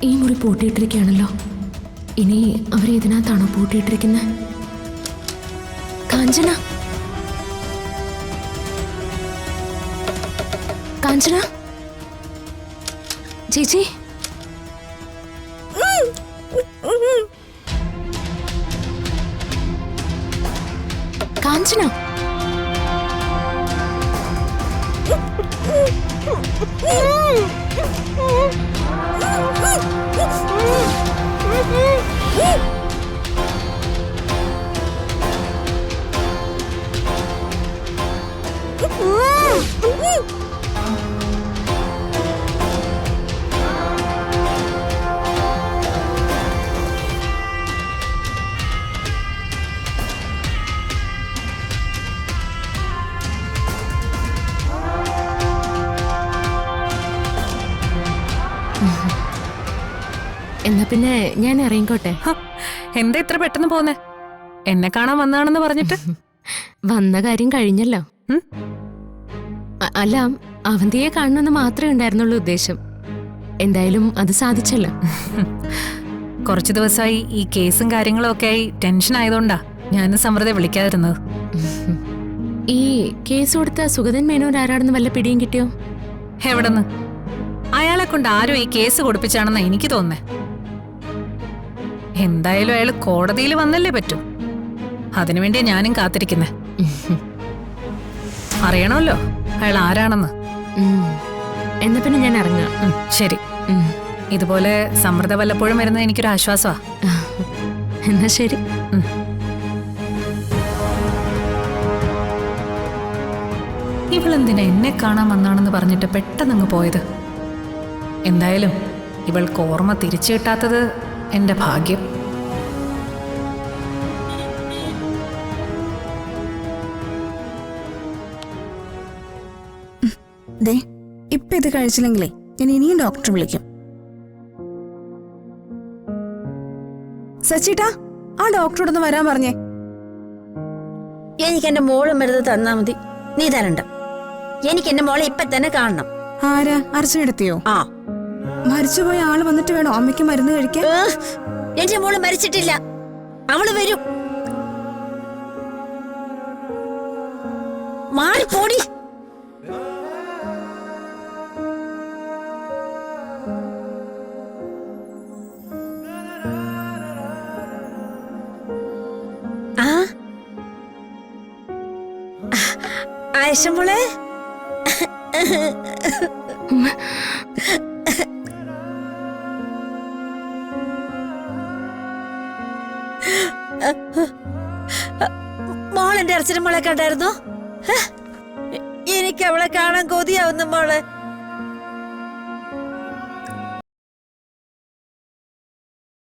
ഈ മുറി പൂട്ടിയിട്ടിരിക്കുകയാണല്ലോ. ഇനി അവരേതിനകത്താണോ പൂട്ടിയിട്ടിരിക്കുന്നത്? കാഞ്ചന, കാഞ്ചന ചേച്ചി, കാഞ്ചന, എന്നാ പിന്നെ ഞാൻ ഇറങ്ങിക്കോട്ടെ. എന്താ ഇത്ര പെട്ടെന്ന് പോന്നെ? എന്നെ കാണാൻ വന്നാണെന്ന് പറഞ്ഞിട്ട് വന്ന കാര്യം കഴിഞ്ഞല്ലോ. അല്ല, അവന്തിയെ കാണണമെന്ന് മാത്രമേ ഉണ്ടായിരുന്നുള്ളൂ ഉദ്ദേശം. എന്തായാലും അത് സാധിച്ചല്ലോ. കുറച്ചു ദിവസമായി ഈ കേസും കാര്യങ്ങളും ഒക്കെ ആയി ടെൻഷൻ ആയതുകൊണ്ടാ ഞാൻ സമൃദ്ധ വിളിക്കാതിരുന്നത്. ഈ കേസ് കൊടുത്ത സുഗതൻ മേനോൻ ആരാണെന്ന് വല്ല പിടിയും കിട്ടിയോ? എവിടെന്ന്? അയാളെ കൊണ്ട് ആരും ഈ കേസ് കൊടുപ്പിച്ചാണെന്നാ എനിക്ക് തോന്നുന്നേ. എന്തായാലും അയാൾ കോടതിയിൽ വന്നല്ലേ പറ്റൂ. അതിനുവേണ്ടിയാ ഞാനും കാത്തിരിക്കുന്നേ. അറിയണമല്ലോ അയാൾ ആരാണെന്ന്. എന്നാ പിന്നെ ഞാൻ ഇറങ്ങാം. ശരി. ഇതുപോലെ സമൃദ്ധ വല്ലപ്പോഴും വരുന്നത് എനിക്കൊരു ആശ്വാസമാ. എന്നാ ശരി. ഇവളെന്തിനാ എന്നെ കാണാൻ വന്നാണെന്ന് പറഞ്ഞിട്ട് പെട്ടെന്നങ്ങ് പോയത്? എന്തായാലും ഇവൾക്ക് ഓർമ്മ തിരിച്ചു കിട്ടാത്തത് എന്റെ ഭാഗ്യം. ഇപ്പൊ ഇത് കഴിച്ചില്ലെങ്കിലേ ഞാൻ ഇനിയും ഡോക്ടറെ വിളിക്കും. സച്ചിട്ടാ, ആ ഡോക്ടറോടൊന്ന് വരാൻ പറഞ്ഞേ. എനിക്ക് എന്റെ മോള് മരുന്ന് തന്നാ മതി. നീ തരണ്ട. എനിക്ക് എന്റെ മോളെ ഇപ്പൊ തന്നെ കാണണം. ആരാ? അർച്ചനെടുത്തിയോ? ആ, മരിച്ചുപോയ ആള് വന്നിട്ട് വേണോ അമ്മയ്ക്ക് മരുന്ന് കഴിക്കാൻ? എന്റെ മോള് മരിച്ചിട്ടില്ല. അവള് വരും. മാറിപ്പോടി. ആയിഷ മോളെ, മോളെന്റെ അർച്ചന മോളെ കണ്ടായിരുന്നോ? എനിക്ക് അവളെ കാണാൻ കൊതിയാവുന്നു മോളെ.